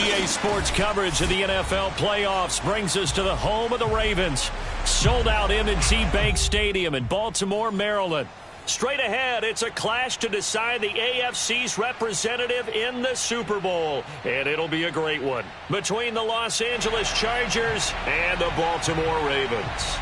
EA Sports coverage of the NFL playoffs brings us to the home of the Ravens. Sold out M&T Bank Stadium in Baltimore, Maryland. Straight ahead, it's a clash to decide the AFC's representative in the Super Bowl. And it'll be a great one between the Los Angeles Chargers and the Baltimore Ravens.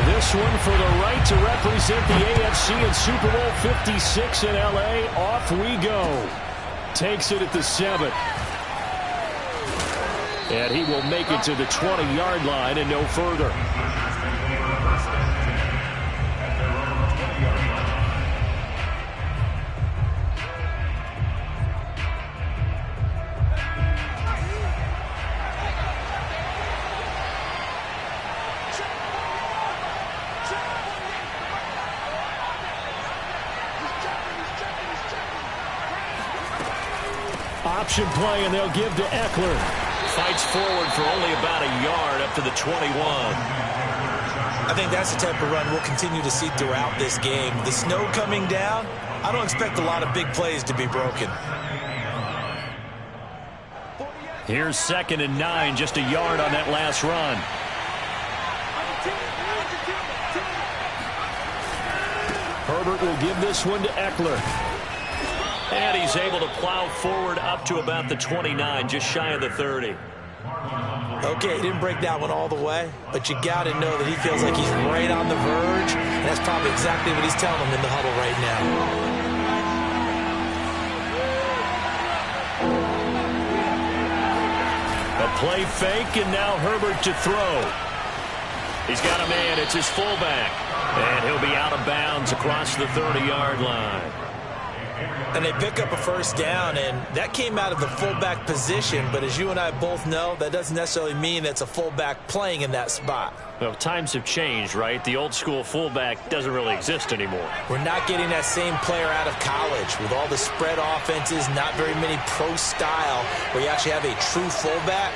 This one for the right to represent the AFC in Super Bowl 56 in L.A. Off we go. Takes it at the 7. And he will make it to the 20-yard line and no further. Option play, and they'll give to Eckler. Fights forward for only about a yard up to the 21. I think that's the type of run we'll continue to see throughout this game. The snow coming down, I don't expect a lot of big plays to be broken. Here's 2nd and 9, just a yard on that last run. Herbert will give this one to Eckler. And he's able to plow forward up to about the 29, just shy of the 30. Okay, he didn't break that one all the way, but you got to know that he feels like he's right on the verge, and that's probably exactly what he's telling him in the huddle right now. A play fake, and now Herbert to throw. He's got a man. It's his fullback. And he'll be out of bounds across the 30-yard line. And they pick up a first down, and that came out of the fullback position. But as you and I both know, that doesn't necessarily mean it's a fullback playing in that spot. Well, times have changed, right? The old-school fullback doesn't really exist anymore. We're not getting that same player out of college. With all the spread offenses, not very many pro style, where you actually have a true fullback.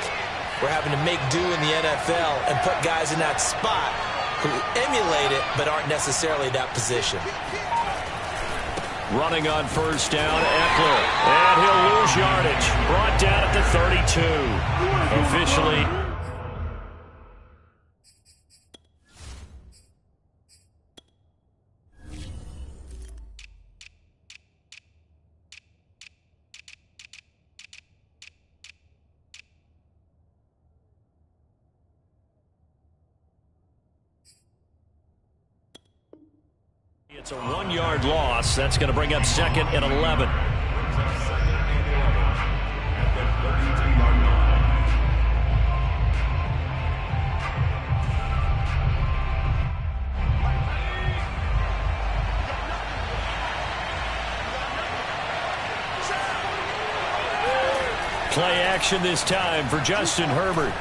We're having to make do in the NFL and put guys in that spot who emulate it but aren't necessarily that position. Running on first down, Eckler. And he'll lose yardage. Brought down at the 32. Officially. It's a 1-yard loss. That's going to bring up 2nd and 11. Play action this time for Justin Herbert.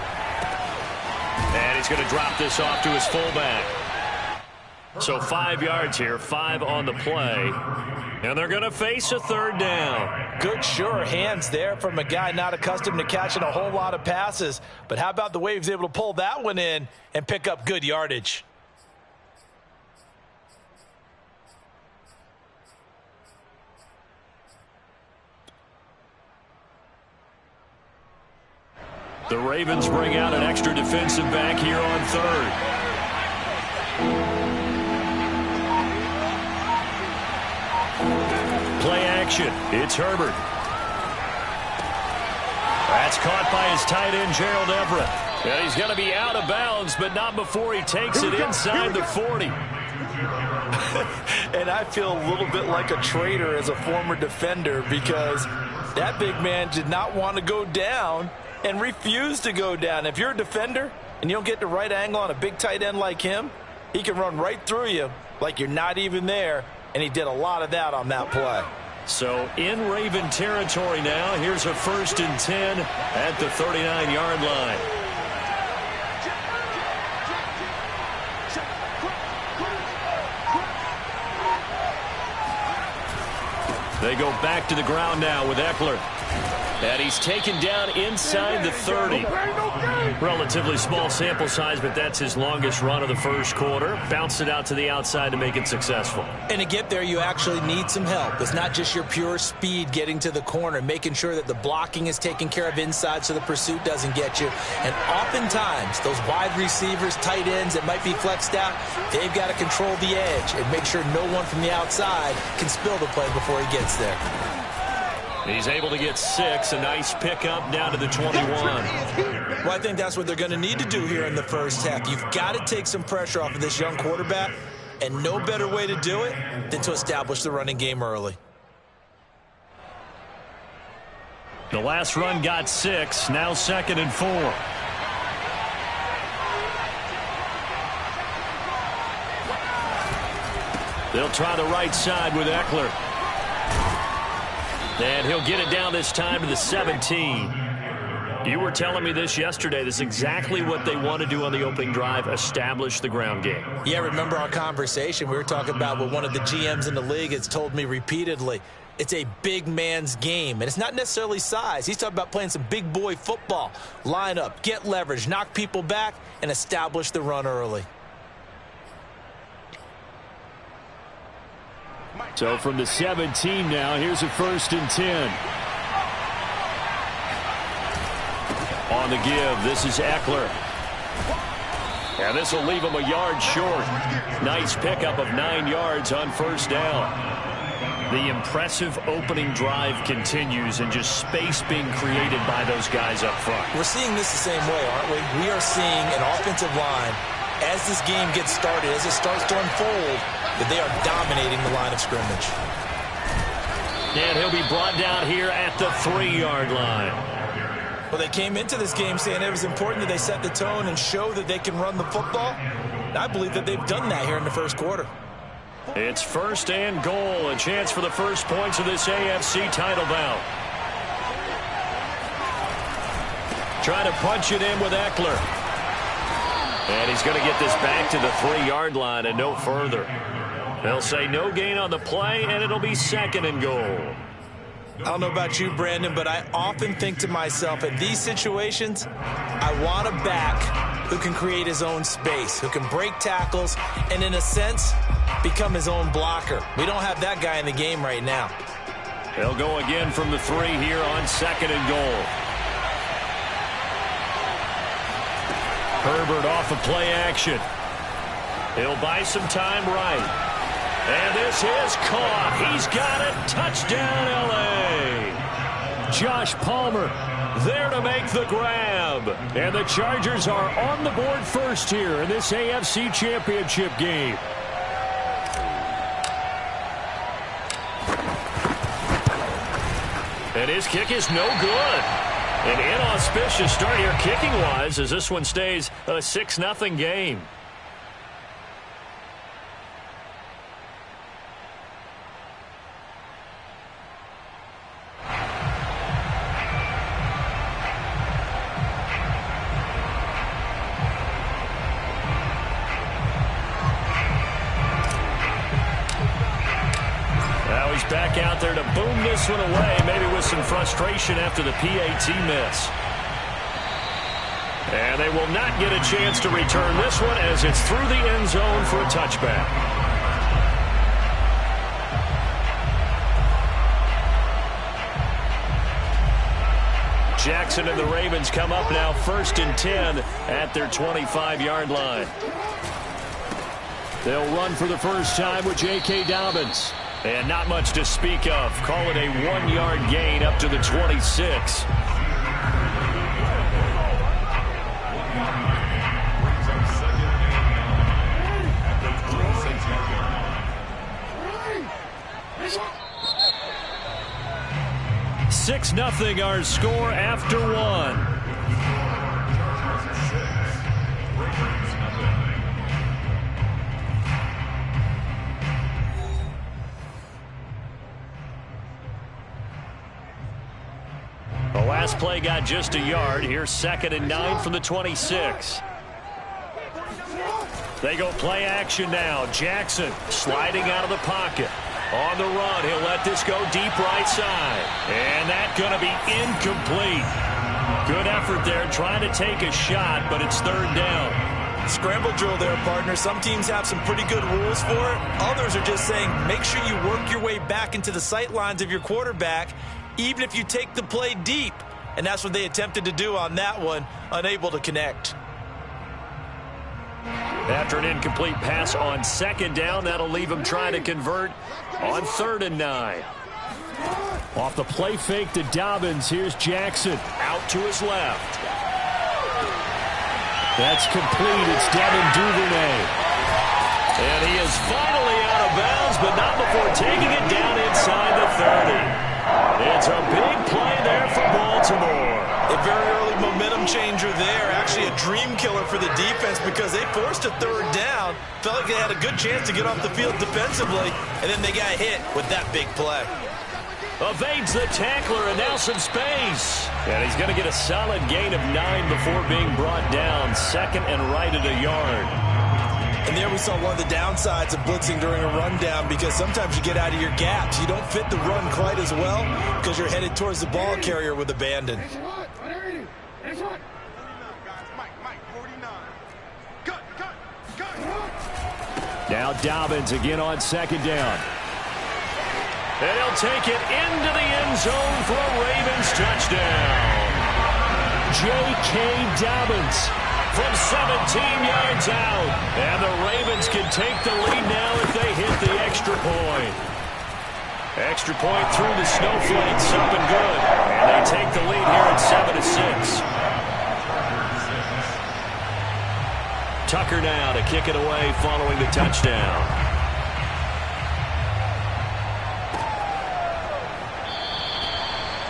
And he's going to drop this off to his fullback. So 5 yards here, 5 on the play. And they're going to face a 3rd down. Good, sure hands there from a guy not accustomed to catching a whole lot of passes. But how about the way he was able to pull that one in and pick up good yardage? The Ravens bring out an extra defensive back here on 3rd. Play action. It's Herbert. That's caught by his tight end, Gerald Everett. And he's going to be out of bounds, but not before he takes it inside the 40. And I feel a little bit like a traitor as a former defender because that big man did not want to go down and refused to go down. If you're a defender and you don't get the right angle on a big tight end like him, he can run right through you like you're not even there. And he did a lot of that on that play. So in Raven territory now. Here's a 1st and 10 at the 39-yard line. They go back to the ground now with Eckler. And he's taken down inside the 30. Relatively small sample size, but that's his longest run of the first quarter. Bounced it out to the outside to make it successful. And to get there, you actually need some help. It's not just your pure speed getting to the corner, making sure that the blocking is taken care of inside so the pursuit doesn't get you. And oftentimes, those wide receivers, tight ends that might be flexed out, they've got to control the edge and make sure no one from the outside can spill the play before he gets there. He's able to get 6. A nice pickup down to the 21. Well, I think that's what they're going to need to do here in the first half. You've got to take some pressure off of this young quarterback, and no better way to do it than to establish the running game early. The last run got 6. Now 2nd and 4. They'll try the right side with Eckler. And he'll get it down this time to the 17. You were telling me this yesterday. This is exactly what they want to do on the opening drive, establish the ground game. Yeah, remember our conversation? We were talking about what one of the GMs in the league has told me repeatedly. It's a big man's game, and it's not necessarily size. He's talking about playing some big boy football. Line up, get leverage, knock people back, and establish the run early. So from the 17 now, here's a 1st and 10. On the give, this is Eckler. And this will leave him a yard short. Nice pickup of 9 yards on 1st down. The impressive opening drive continues, and just space being created by those guys up front. We're seeing this the same way, aren't we? We are seeing an offensive line, as this game gets started, as it starts to unfold, that they are dominating the line of scrimmage. And he'll be brought down here at the 3-yard line. Well, they came into this game saying it was important that they set the tone and show that they can run the football. And I believe that they've done that here in the first quarter. It's 1st and goal, a chance for the first points of this AFC title bout. Trying to punch it in with Eckler. And he's going to get this back to the 3-yard line and no further. They'll say no gain on the play, and it'll be 2nd and goal. I don't know about you, Brandon, but I often think to myself, in these situations, I want a back who can create his own space, who can break tackles, and in a sense, become his own blocker. We don't have that guy in the game right now. They'll go again from the 3 here on 2nd and goal. Herbert off of play action. He'll buy some time right. And this is caught. He's got it. Touchdown, L.A. Josh Palmer there to make the grab. And the Chargers are on the board first here in this AFC Championship game. And his kick is no good. An inauspicious start here kicking-wise as this one stays a 6-0 game. Now he's back out there to boom this one away, maybe with some frustration after the PAT miss. And they will not get a chance to return this one as it's through the end zone for a touchback. Jackson and the Ravens come up now 1st and 10 at their 25-yard line. They'll run for the first time with J.K. Dobbins. And not much to speak of. Call it a 1-yard gain up to the 26. Six nothing our score after one. The last play got just a yard. Here's 2nd and 9 from the 26. They go play action now. Jackson sliding out of the pocket. On the run, he'll let this go deep right side. And that's going to be incomplete. Good effort there trying to take a shot, but it's third down. Scramble drill there, partner. Some teams have some pretty good rules for it. Others are just saying make sure you work your way back into the sight lines of your quarterback, even if you take the play deep. And that's what they attempted to do on that one, unable to connect. After an incomplete pass on second down, that'll leave him trying to convert on 3rd and 9. Off the play fake to Dobbins, here's Jackson out to his left. That's complete. It's Devin Duvernay. And he is finally out of bounds, but not before taking it down inside the 30. It's a big play there for Baltimore. A very early momentum changer there. Actually a dream killer for the defense because they forced a 3rd down. Felt like they had a good chance to get off the field defensively, and then they got hit with that big play. Evades the tackler, and now some space. And he's going to get a solid gain of 9 before being brought down. 2nd and right at a yard. And there we saw one of the downsides of blitzing during a rundown because sometimes you get out of your gaps. You don't fit the run quite as well because you're headed towards the ball carrier with abandon. Now Dobbins again on 2nd down. And he'll take it into the end zone for a Ravens touchdown. J.K. Dobbins from 17 yards out. And the Ravens can take the lead now if they hit the extra point. Extra point through the snowflakes, up and good. And they take the lead here at 7-6. Tucker now to kick it away following the touchdown.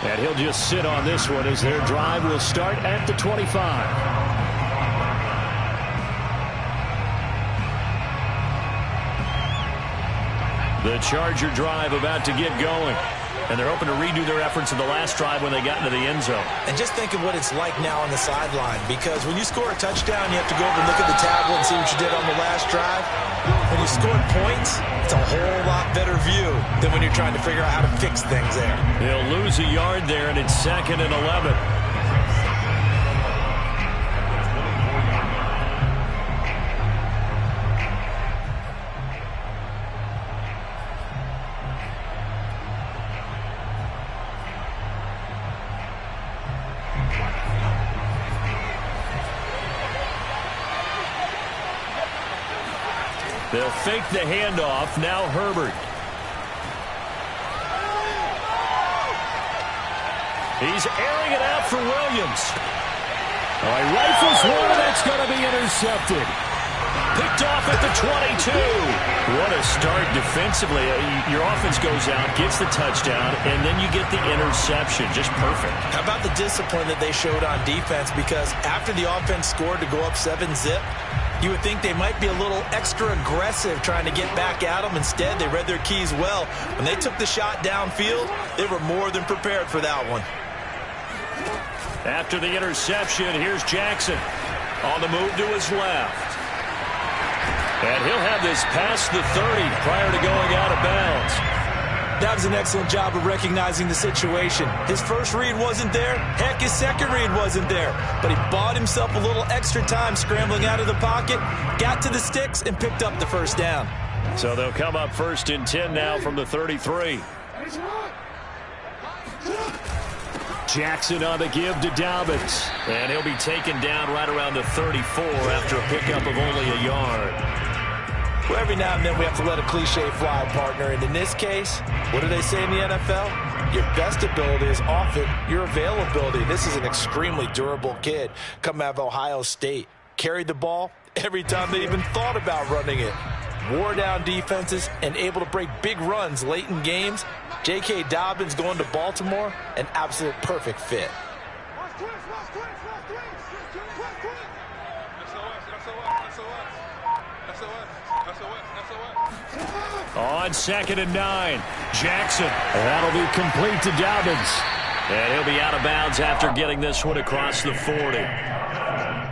And he'll just sit on this one as their drive will start at the 25. The Charger drive about to get going. And they're hoping to redo their efforts in the last drive when they got into the end zone. And just think of what it's like now on the sideline, because when you score a touchdown, you have to go over and look at the tablet and see what you did on the last drive. When you scored points, it's a whole lot better view than when you're trying to figure out how to fix things there. They'll lose a yard there, and it's 2nd and 11. They'll fake the handoff. Now Herbert. He's airing it out for Williams. Oh, he rifles one, and it's going to be intercepted. Picked off at the 22. What a start defensively. Your offense goes out, gets the touchdown, and then you get the interception. Just perfect. How about the discipline that they showed on defense? Because after the offense scored to go up 7-zip, you would think they might be a little extra aggressive trying to get back at them. Instead, they read their keys well. When they took the shot downfield, they were more than prepared for that one. After the interception, here's Jackson on the move to his left. And he'll have this past the 30 prior to going out of bounds. That was an excellent job of recognizing the situation. His first read wasn't there. Heck, his second read wasn't there. But he bought himself a little extra time scrambling out of the pocket, got to the sticks, and picked up the first down. So they'll come up 1st and 10 now from the 33. Jackson on the give to Dobbins. And he'll be taken down right around the 34 after a pickup of only a yard. Well, every now and then we have to let a cliche fly, partner. And in this case, what do they say in the NFL? Your best ability is often your availability. This is an extremely durable kid coming out of Ohio State. Carried the ball every time they even thought about running it. Wore down defenses and able to break big runs late in games. J.K. Dobbins going to Baltimore, an absolute perfect fit. On 2nd and 9, Jackson. That'll be complete to Dobbins. And he'll be out of bounds after getting this one across the 40.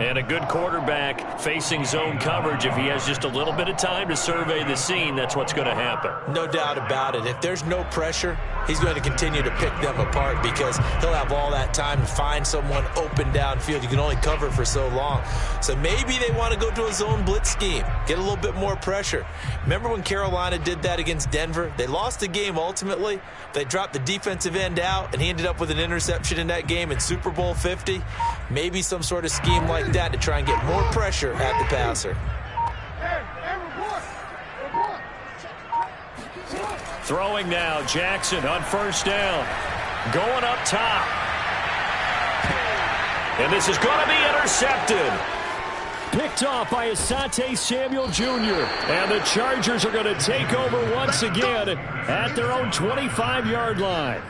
And a good quarterback facing zone coverage, if he has just a little bit of time to survey the scene, that's what's going to happen. No doubt about it. If there's no pressure, he's going to continue to pick them apart because he'll have all that time to find someone open downfield. You can only cover for so long. So maybe they want to go to a zone blitz scheme, get a little bit more pressure. Remember when Carolina did that against Denver? They lost the game ultimately. They dropped the defensive end out, and he ended up with an interception in that game in Super Bowl 50. Maybe some sort of scheme like that to try and get more pressure at the passer. Throwing now, Jackson on first down. Going up top. And this is going to be intercepted. Picked off by Asante Samuel Jr. And the Chargers are going to take over once again at their own 25-yard line.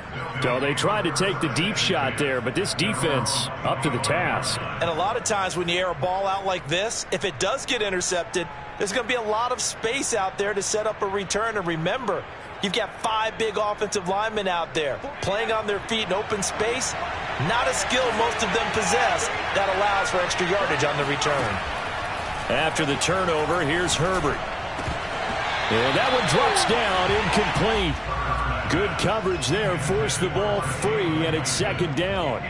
So they tried to take the deep shot there, but this defense up to the task. And a lot of times when you air a ball out like this, if it does get intercepted, there's going to be a lot of space out there to set up a return. And remember, you've got 5 big offensive linemen out there playing on their feet in open space. Not a skill most of them possess that allows for extra yardage on the return. After the turnover, here's Herbert. And that one drops down, incomplete. Good coverage there, forced the ball free, and it's second down.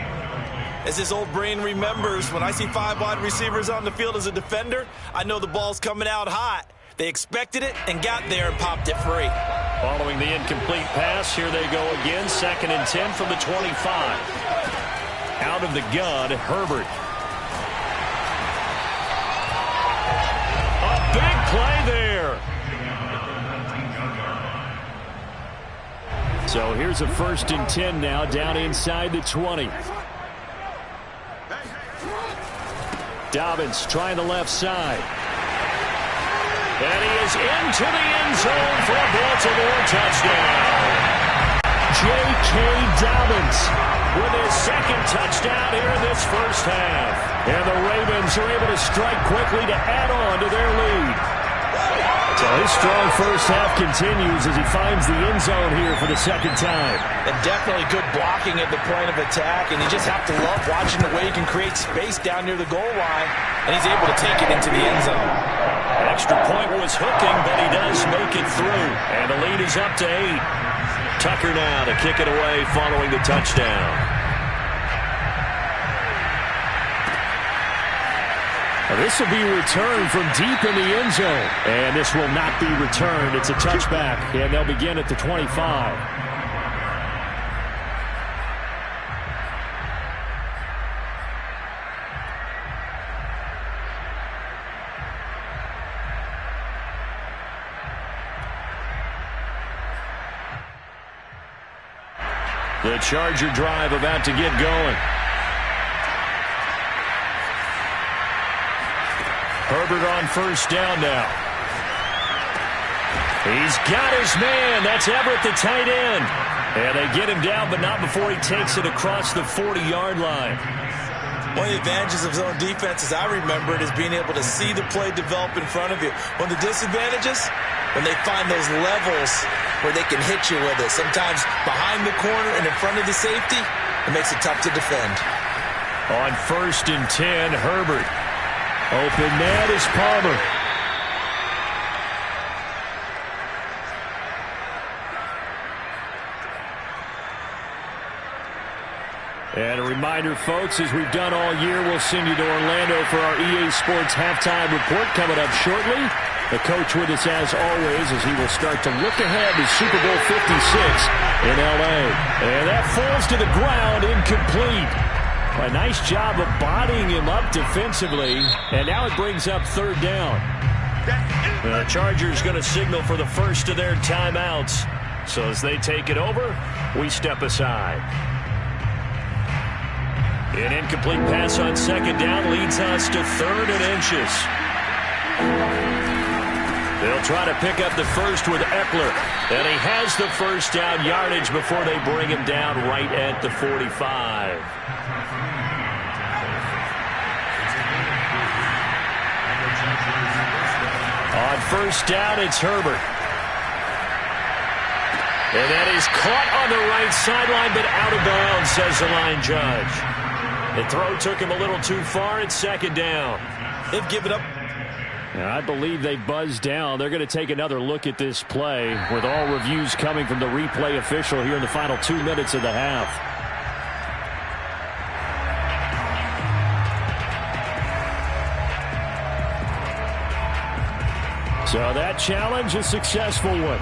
As his old brain remembers, when I see 5 wide receivers on the field as a defender, I know the ball's coming out hot. They expected it and got there and popped it free. Following the incomplete pass, here they go again. 2nd and 10 from the 25. Out of the gun, Herbert. A big play there. So here's a 1st and 10 now, down inside the 20. Dobbins trying the left side. And he is into the end zone for a Baltimore touchdown. J.K. Dobbins with his 2nd touchdown here in this first half. And the Ravens are able to strike quickly to add on to their lead. So his strong first half continues as he finds the end zone here for the 2nd time. And definitely good blocking at the point of attack. And you just have to love watching the way he can create space down near the goal line. And he's able to take it into the end zone. Extra point was hooking, but he does make it through. And the lead is up to 8. Tucker now to kick it away following the touchdown. This will be returned from deep in the end zone. And this will not be returned. It's a touchback, and they'll begin at the 25. The Charger drive about to get going. Herbert on first down now. He's got his man. That's Everett, the tight end. And they get him down, but not before he takes it across the 40-yard line. One of the advantages of zone defense, as I remember it, is being able to see the play develop in front of you. One of the disadvantages, when they find those levels where they can hit you with it, sometimes behind the corner and in front of the safety, it makes it tough to defend. On 1st and 10, Herbert. Open man is Palmer. And a reminder, folks, as we've done all year, we'll send you to Orlando for our EA Sports halftime report coming up shortly. The coach with us as always as he will start to look ahead to Super Bowl 56 in L.A. And that falls to the ground, incomplete. A nice job of bodying him up defensively, and now it brings up 3rd down. The Chargers going to signal for the first of their timeouts. So as they take it over, we step aside. An incomplete pass on 2nd down leads us to 3rd and inches. They'll try to pick up the first with Eckler. And he has the first down yardage before they bring him down right at the 45. On 1st down, it's Herbert. And that is caught on the right sideline, but out of bounds, says the line judge. The throw took him a little too far. It's second down. They've given up. I believe they buzzed down. They're going to take another look at this play with all reviews coming from the replay official here in the final 2 minutes of the half. So that challenge, a successful one.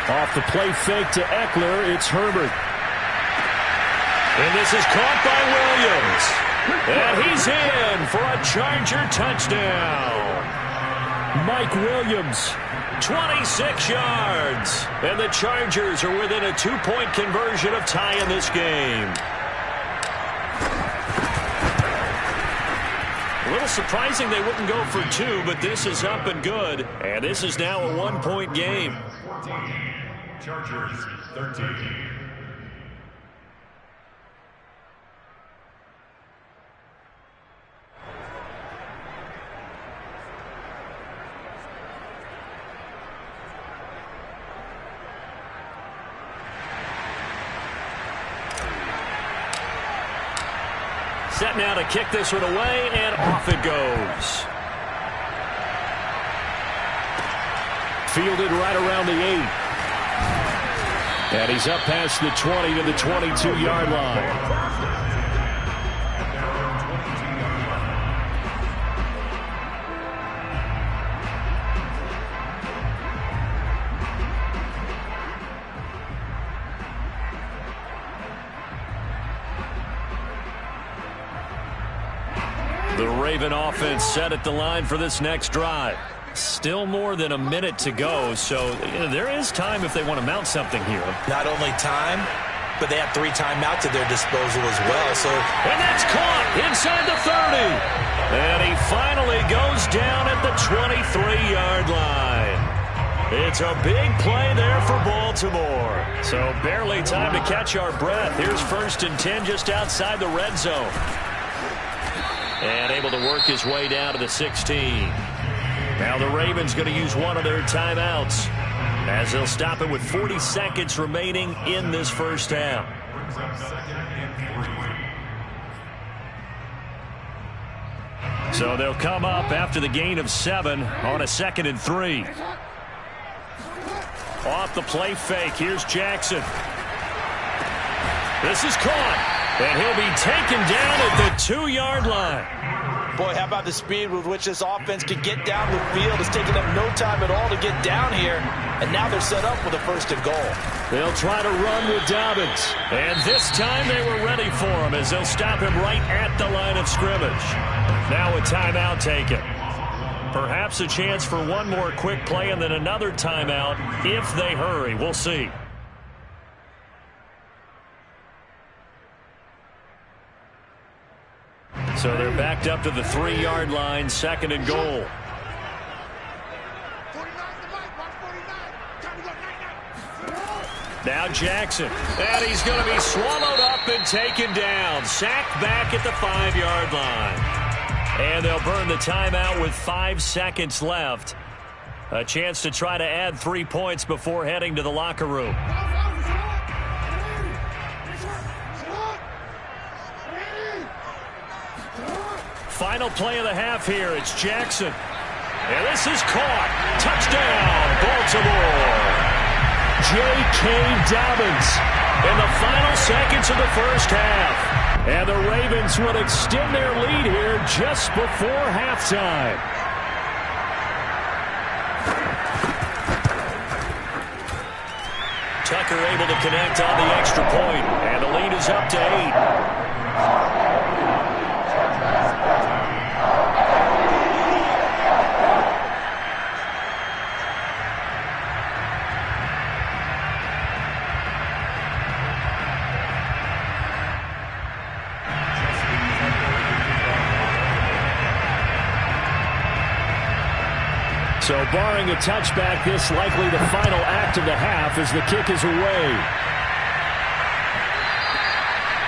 Off the play fake to Eckler, it's Herbert. And this is caught by Williams. And he's in for a Charger touchdown. Mike Williams, 26 yards. And the Chargers are within a 2-point conversion of tying this game. A little surprising they wouldn't go for 2, but this is up and good. And this is now a 1-point game. 14, Chargers 13. Set now to kick this one away, and off it goes. Fielded right around the 8. And he's up past the 20 to the 22-yard line. The Raven offense set at the line for this next drive. Still more than a minute to go, so there is time if they want to mount something here. Not only time, but they have 3 timeouts at their disposal as well. And that's caught inside the 30. And he finally goes down at the 23-yard line. It's a big play there for Baltimore. So barely time to catch our breath. Here's 1st and 10 just outside the red zone. And able to work his way down to the 16. Now the Ravens going to use one of their timeouts as they'll stop it with 40 seconds remaining in this first half. So they'll come up after the gain of 7 on a 2nd and 3. Off the play fake. Here's Jackson. This is caught. And he'll be taken down at the 2-yard line. Boy, how about the speed with which this offense could get down the field? It's taken them no time at all to get down here. And now they're set up with a 1st and goal. They'll try to run with Dobbins. And this time they were ready for him as they'll stop him right at the line of scrimmage. Now a timeout taken. Perhaps a chance for one more quick play and then another timeout if they hurry. We'll see. So they're backed up to the 3-yard line, 2nd and goal. Now Jackson, and he's going to be swallowed up and taken down. Sacked back at the 5-yard line. And they'll burn the timeout with 5 seconds left. A chance to try to add 3 points before heading to the locker room. Final play of the half here. It's Jackson. And this is caught. Touchdown, Baltimore. J.K. Dobbins in the final seconds of the first half. And the Ravens will extend their lead here just before halftime. Tucker able to connect on the extra point. And the lead is up to 8. So barring a touchback, this likely the final act of the half as the kick is away.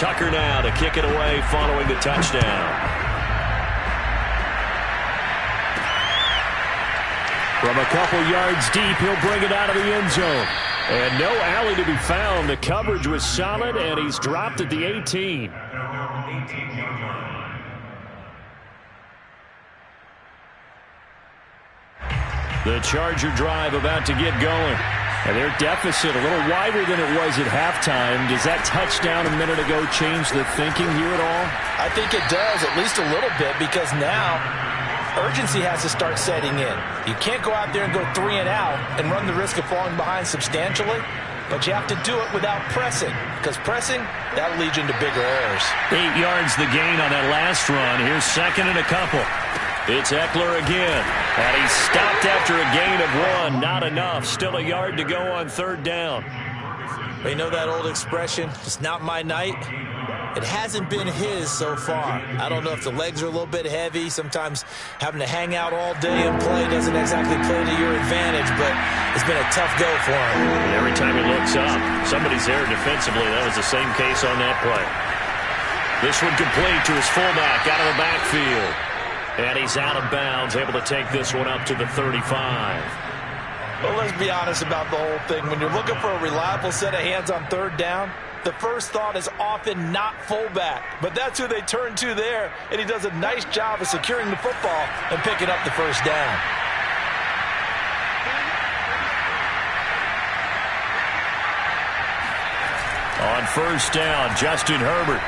Tucker now to kick it away following the touchdown. From a couple yards deep, he'll bring it out of the end zone. And no alley to be found. The coverage was solid, and he's dropped at the 18. The Charger drive about to get going. And their deficit a little wider than it was at halftime. Does that touchdown a minute ago change the thinking here at all? I think it does, at least a little bit, because now urgency has to start setting in. You can't go out there and go 3 and out and run the risk of falling behind substantially, but you have to do it without pressing, because pressing, that'll lead you into bigger errors. 8 yards the gain on that last run. Here's second and a couple. It's Eckler again, and he's stopped after a gain of 1. Not enough. Still a yard to go on third down. You know that old expression, it's not my night? It hasn't been his so far. I don't know if the legs are a little bit heavy. Sometimes having to hang out all day and play doesn't exactly play to your advantage, but it's been a tough go for him. And every time he looks up, somebody's there defensively. That was the same case on that play. This one complete to his fullback out of the backfield. And he's out of bounds, able to take this one up to the 35. Well, let's be honest about the whole thing. When you're looking for a reliable set of hands on third down, the first thought is often not fullback. But that's who they turn to there, and he does a nice job of securing the football and picking up the first down. On first down, Justin Herbert.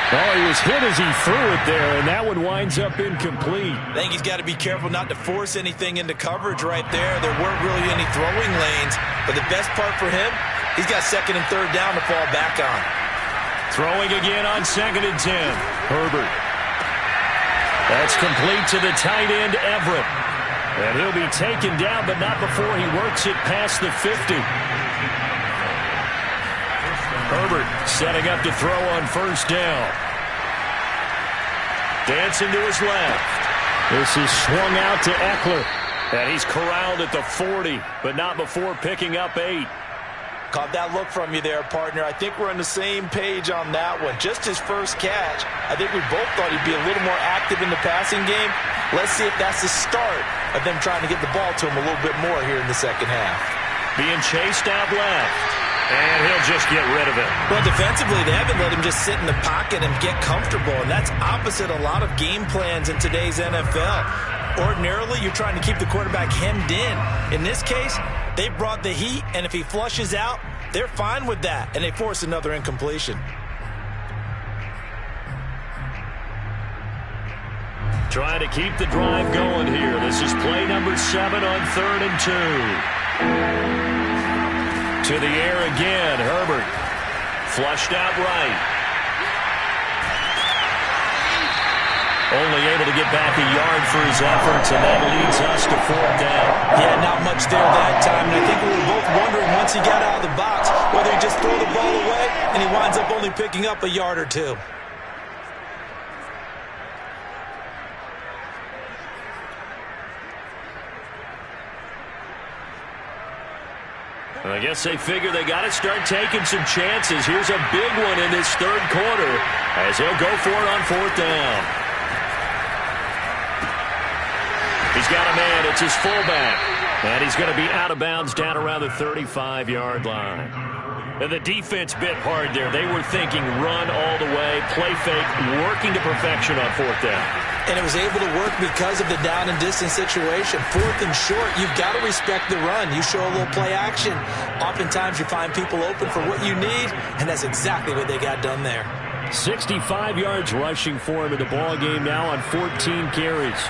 Oh, he was hit as he threw it there, and that one winds up incomplete. I think he's got to be careful not to force anything into coverage right there. There weren't really any throwing lanes, but the best part for him, he's got second and third down to fall back on. Throwing again on second and 10. Herbert. That's complete to the tight end, Everett. And he'll be taken down, but not before he works it past the 50. Herbert setting up to throw on first down. Dancing to his left. This is swung out to Eckler. And he's corralled at the 40, but not before picking up 8. Caught that look from you there, partner. I think we're on the same page on that one. Just his first catch. I think we both thought he'd be a little more active in the passing game. Let's see if that's the start of them trying to get the ball to him a little bit more here in the second half. Being chased out left. And he'll just get rid of it. Well, defensively, they haven't let him just sit in the pocket and get comfortable, and that's opposite a lot of game plans in today's NFL. Ordinarily, you're trying to keep the quarterback hemmed in. In this case, they brought the heat, and if he flushes out, they're fine with that, and they force another incompletion. Trying to keep the drive going here. This is play number 7 on 3rd and 2. To the air again, Herbert. Flushed out right. Only able to get back a yard for his efforts, and that leads us to 4th down. Yeah, not much there that time, and I think we were both wondering once he got out of the box whether he just threw the ball away, and he winds up only picking up a yard or 2. I guess they figure they got to start taking some chances. Here's a big one in this third quarter as he'll go for it on 4th down. He's got a man. It's his fullback. And he's going to be out of bounds down around the 35-yard line. And the defense bit hard there. They were thinking run all the way, play fake, working to perfection on 4th down. And it was able to work because of the down and distance situation. 4th and short, you've got to respect the run. You show a little play action. Oftentimes you find people open for what you need, and that's exactly what they got done there. 65 yards rushing for him in the ball game now on 14 carries.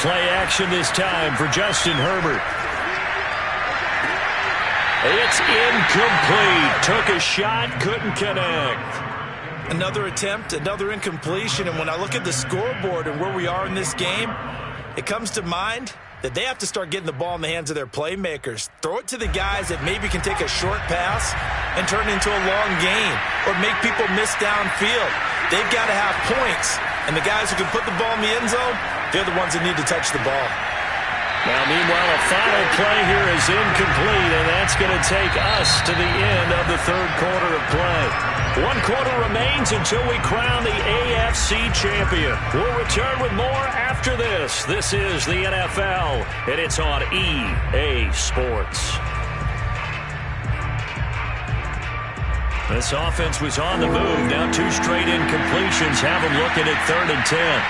Play action this time for Justin Herbert. It's incomplete. Took a shot, couldn't connect. Another attempt, another incompletion, and when I look at the scoreboard and where we are in this game, it comes to mind that they have to start getting the ball in the hands of their playmakers. Throw it to the guys that maybe can take a short pass and turn it into a long gain or make people miss downfield. They've got to have points And the guys who can put the ball in the end zone, they're the ones that need to touch the ball. Now, meanwhile, a final play here is incomplete, and that's going to take us to the end of the third quarter of play. 1 quarter remains until we crown the AFC champion. We'll return with more after this. This is the NFL, and it's on EA Sports. This offense was on the move. Now 2 straight incompletions have them looking at 3rd and 10.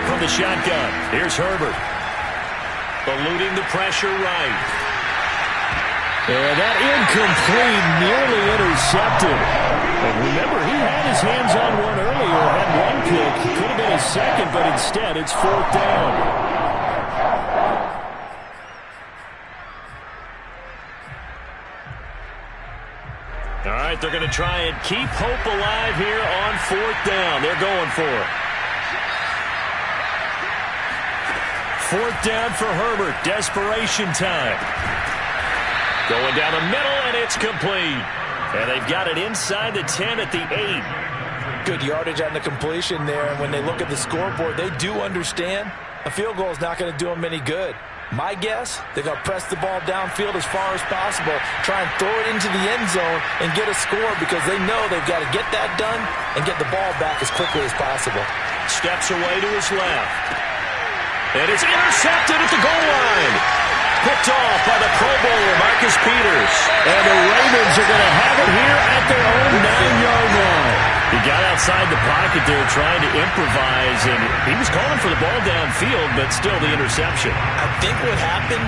From the shotgun, here's Herbert. Eluding the pressure right. And that incomplete, nearly intercepted. And remember, he had his hands on one earlier, had 1 pick. Could have been a second, but instead it's 4th down. All right, they're going to try and keep hope alive here on 4th down. They're going for it. 4th down for Herbert. Desperation time. Going down the middle, and it's complete. And they've got it inside the 10 at the 8. Good yardage on the completion there. And when they look at the scoreboard, they do understand a field goal is not going to do them any good. My guess, they're going to press the ball downfield as far as possible, try and throw it into the end zone and get a score because they know they've got to get that done and get the ball back as quickly as possible. Steps away to his left. And it's intercepted at the goal line. Picked off by the Pro Bowler, Marcus Peters. And the Ravens are going to have it here at their own 9-yard line. He got outside the pocket there trying to improvise, and he was calling for the ball downfield, but still the interception. I think what happened,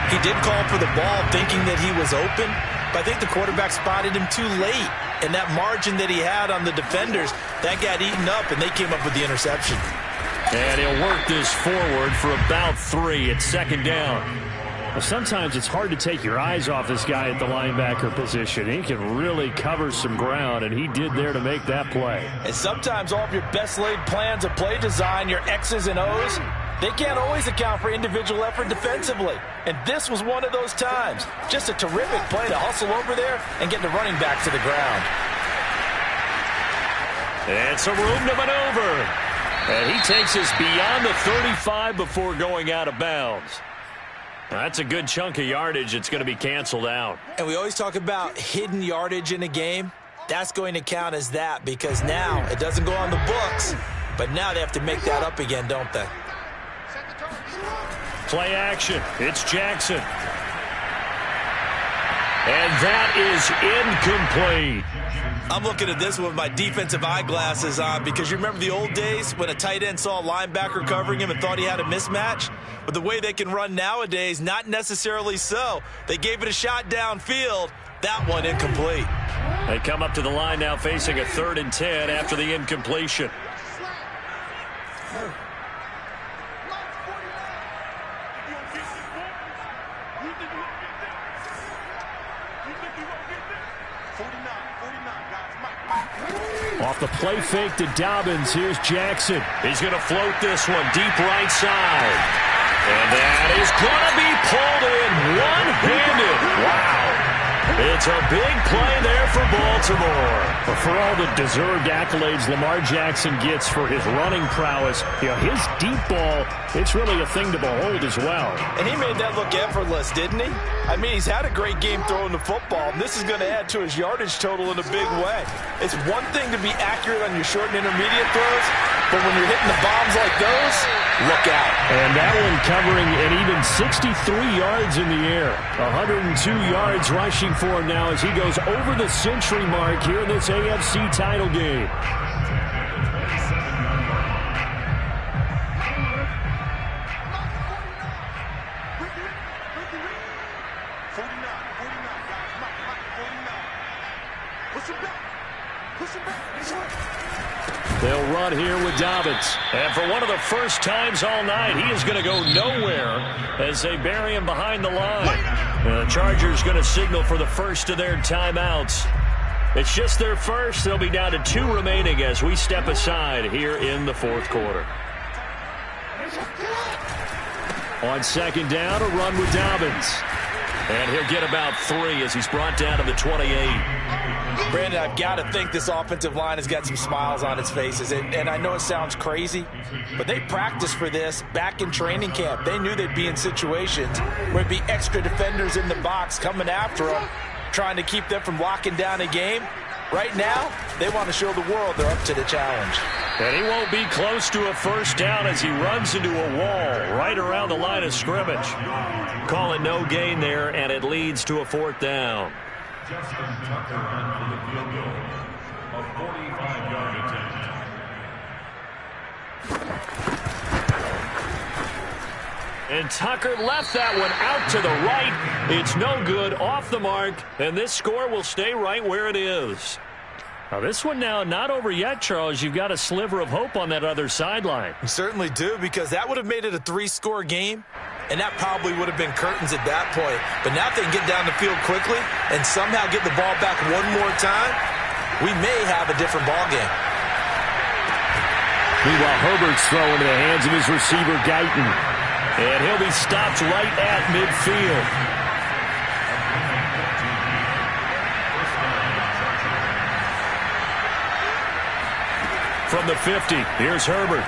he did call for the ball thinking that he was open, but I think the quarterback spotted him too late. And that margin that he had on the defenders, that got eaten up, and they came up with the interception. And he'll work this forward for about 3 at 2nd down. Well, sometimes it's hard to take your eyes off this guy at the linebacker position. He can really cover some ground, and he did there to make that play. And sometimes all of your best laid plans of play design, your X's and O's, they can't always account for individual effort defensively. And this was one of those times. Just a terrific play to hustle over there and get the running back to the ground. And some room to maneuver. And he takes us beyond the 35 before going out of bounds. That's a good chunk of yardage. It's going to be canceled out. And we always talk about hidden yardage in a game. That's going to count as that because now it doesn't go on the books, but now they have to make that up again, don't they? Play action. It's Jackson. And that is incomplete. I'm looking at this with my defensive eyeglasses on because you remember the old days when a tight end saw a linebacker covering him and thought he had a mismatch? But the way they can run nowadays, not necessarily so. They gave it a shot downfield. That one incomplete. They come up to the line now facing a 3rd and 10 after the incompletion. Off the play fake to Dobbins. Here's Jackson. He's going to float this one deep right side. And that is going to be pulled in one-handed. Wow. It's a big play there for Baltimore. For all the deserved accolades Lamar Jackson gets for his running prowess, his deep ball, it's really a thing to behold as well. And he made that look effortless, didn't he? I mean, he's had a great game throwing the football, and this is going to add to his yardage total in a big way. It's one thing to be accurate on your short and intermediate throws, but when you're hitting the bombs like those, look out. And that one covering an even 63 yards in the air. 102 yards rushing for him now as he goes over the century mark here in this AFC title game. They'll run here with Dobbins. And for one of the first times all night, he is going to go nowhere as they bury him behind the line. The Chargers going to signal for the first of their timeouts. It's just their first. They'll be down to 2 remaining as we step aside here in the 4th quarter. On 2nd down, a run with Dobbins. And he'll get about 3 as he's brought down to the 28. Brandon, I've got to think this offensive line has got some smiles on its faces. And I know it sounds crazy, but they practiced for this back in training camp. They knew they'd be in situations where it'd be extra defenders in the box coming after them, trying to keep them from locking down a game. Right now, they want to show the world they're up to the challenge. And he won't be close to a first down as he runs into a wall right around the line of scrimmage. Call it no gain there, and it leads to a 4th down. Justin Tucker on for the field goal. A 45-yard attempt. And Tucker left that one out to the right. It's no good, off the mark, and this score will stay right where it is. Now this one now not over yet, Charles. You've got a sliver of hope on that other sideline. You certainly do, because that would have made it a 3-score game, and that probably would have been curtains at that point. But now if they can get down the field quickly and somehow get the ball back one more time, we may have a different ball game. Meanwhile, Herbert's throw into the hands of his receiver, Guyton. And he'll be stopped right at midfield. From the 50, here's Herbert.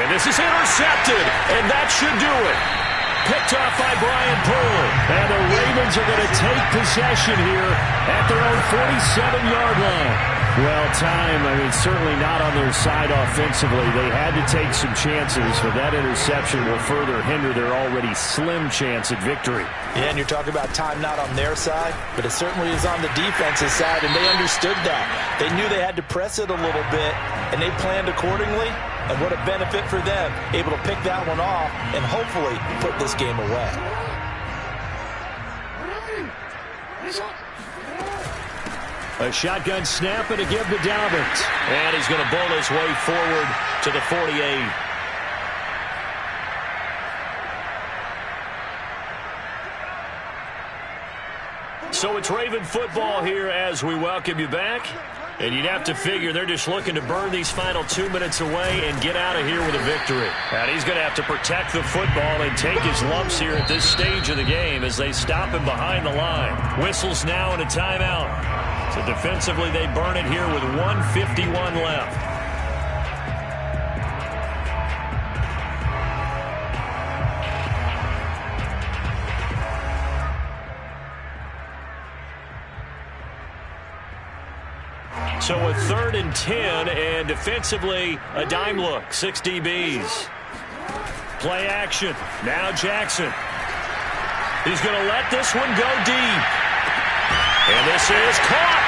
And this is intercepted, and that should do it. Picked off by Brian Purl. And the Ravens are going to take possession here at their own 47-yard line. Well, certainly not on their side offensively. They had to take some chances, but that interception will further hinder their already slim chance at victory. Yeah, and you're talking about time not on their side, but it certainly is on the defense's side, and they understood that. They knew they had to press it a little bit, and they planned accordingly. And what a benefit for them, able to pick that one off and hopefully put this game away. A shotgun snap and a give to Dobbins. And he's going to bowl his way forward to the 48. So it's Raven football here as we welcome you back. And you'd have to figure they're just looking to burn these final 2 minutes away and get out of here with a victory. And he's going to have to protect the football and take his lumps here at this stage of the game as they stop him behind the line. Whistles now and a timeout. So defensively they burn it here with 1:51 left. So a 3rd and 10, and defensively a dime look, 6 DBs. Play action. Now Jackson. He's going to let this one go deep. And this is caught.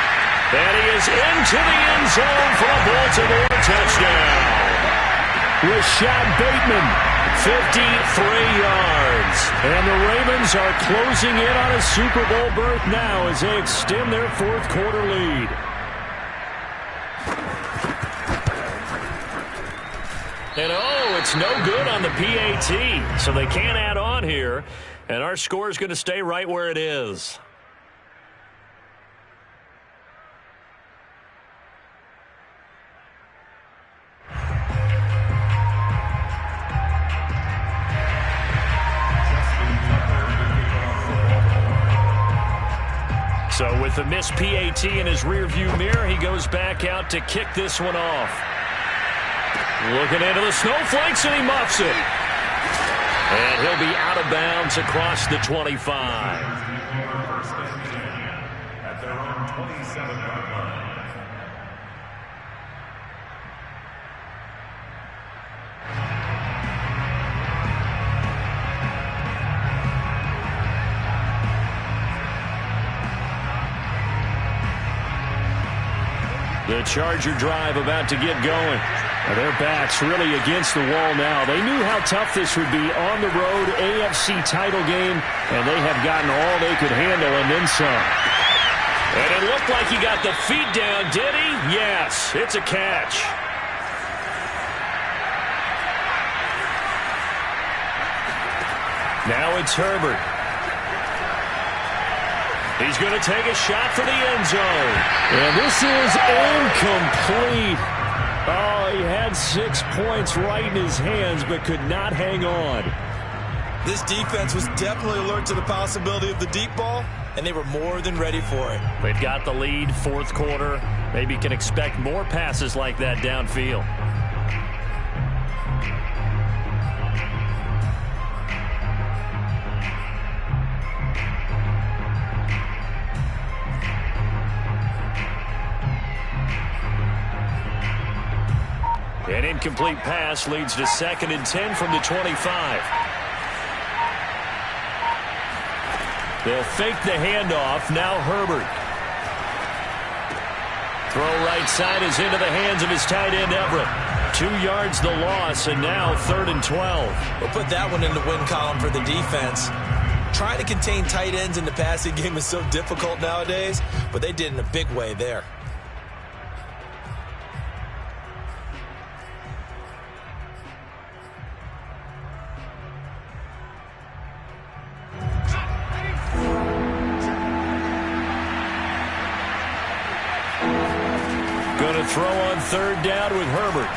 And he is into the end zone for a Baltimore touchdown. Rashad Bateman, 53 yards. And the Ravens are closing in on a Super Bowl berth now as they extend their 4th quarter lead. And it's no good on the PAT, so they can't add on here. And our score is going to stay right where it is. So with the missed PAT in his rearview mirror, he goes back out to kick this one off. Looking into the snowflakes, and he muffs it. And he'll be out of bounds across the 25. At their own 27-yard line. The Charger drive about to get going. Now their backs really against the wall now. They knew how tough this would be on the road, AFC title game, and they have gotten all they could handle and then some. And it looked like he got the feet down, did he? Yes, it's a catch. Now it's Herbert. He's going to take a shot for the end zone. And this is incomplete. Oh, he had 6 points right in his hands, but could not hang on. This defense was definitely alert to the possibility of the deep ball, and they were more than ready for it. They've got the lead, fourth quarter. Maybe can expect more passes like that downfield. An incomplete pass leads to 2nd and 10 from the 25. They'll fake the handoff. Now Herbert. Throw right side is into the hands of his tight end Everett. 2 yards the loss, and now 3rd and 12. We'll put that one in the win column for the defense. Trying to contain tight ends in the passing game is so difficult nowadays, but they did in a big way there. Throw on 3rd down with Herbert.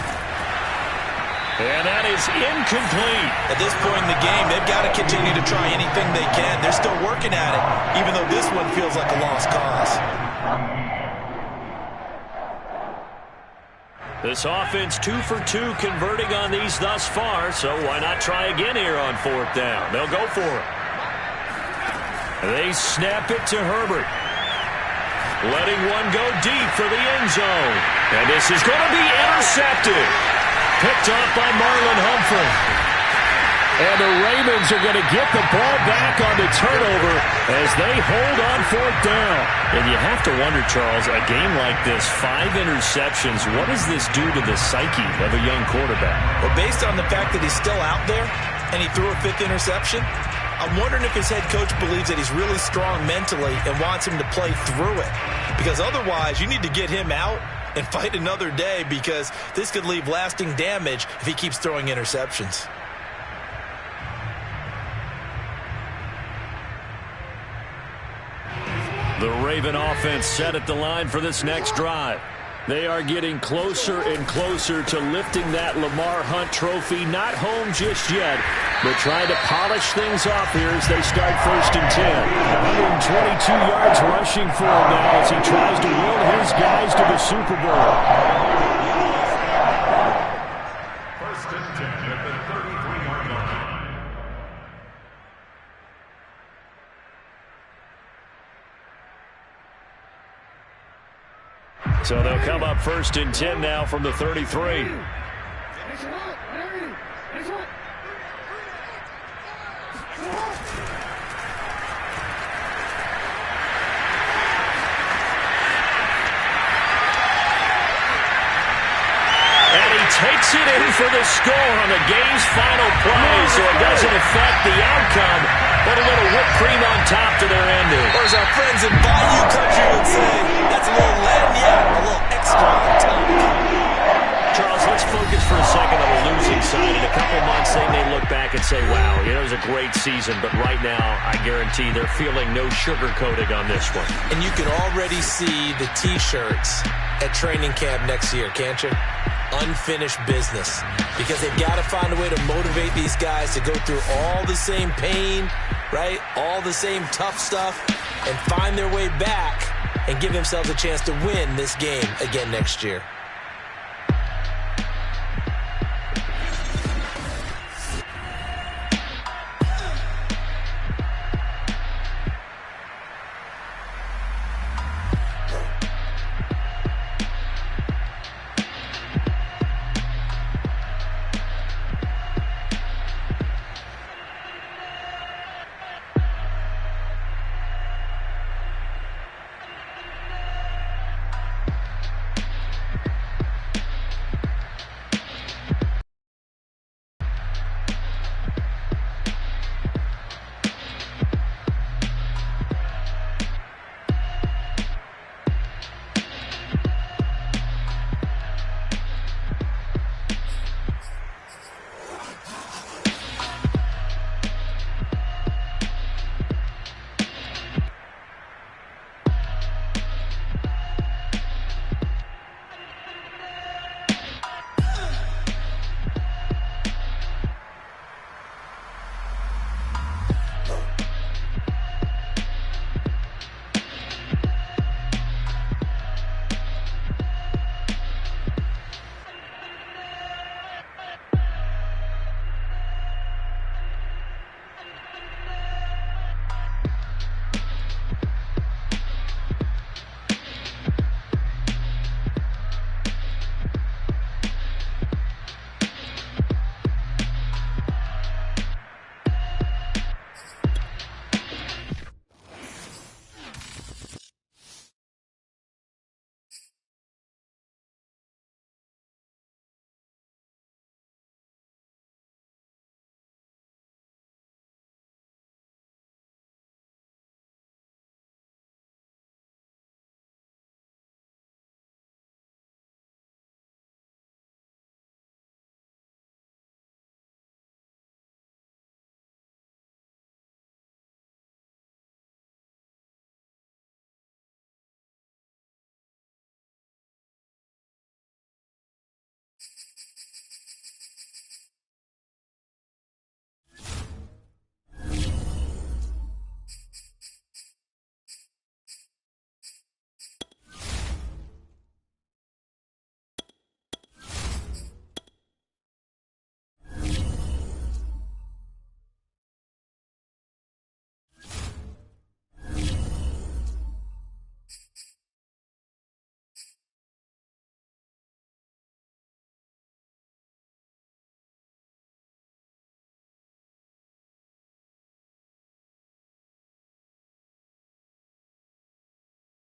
And that is incomplete. At this point in the game, they've got to continue to try anything they can. They're still working at it, even though this one feels like a lost cause. This offense 2 for 2 converting on these thus far, so why not try again here on 4th down? They'll go for it. They snap it to Herbert. Letting one go deep for the end zone. And this is going to be intercepted. Picked off by Marlon Humphrey. And the Ravens are going to get the ball back on the turnover as they hold on 4th down. And you have to wonder, Charles, a game like this, 5 interceptions, what does this do to the psyche of a young quarterback? Well, based on the fact that he's still out there and he threw a 5th interception, I'm wondering if his head coach believes that he's really strong mentally and wants him to play through it. Because otherwise, you need to get him out and fight another day, because this could leave lasting damage if he keeps throwing interceptions. The Raven offense set at the line for this next drive. They are getting closer and closer to lifting that Lamar Hunt trophy. Not home just yet, but trying to polish things off here as they start 1st and 10. 122 yards rushing for him now as he tries to will his guys to the Super Bowl. 1st and 10 at the 33-yard line. So they'll come up 1st and 10 now from the 33. Takes it in for the score on the game's final play, so it doesn't affect the outcome, but a little whipped cream on top to their ending. Or as our friends in Bayou Country would say, that's a little lagniappe, a little extra on top. Charles, let's focus for a second on the losing side. In a couple months, they may look back and say, wow, it was a great season, but right now, I guarantee they're feeling no sugarcoating on this one. And you can already see the T-shirts at training camp next year, can't you? Unfinished business, because they've got to find a way to motivate these guys to go through all the same pain, right? All the same tough stuff, and find their way back and give themselves a chance to win this game again next year.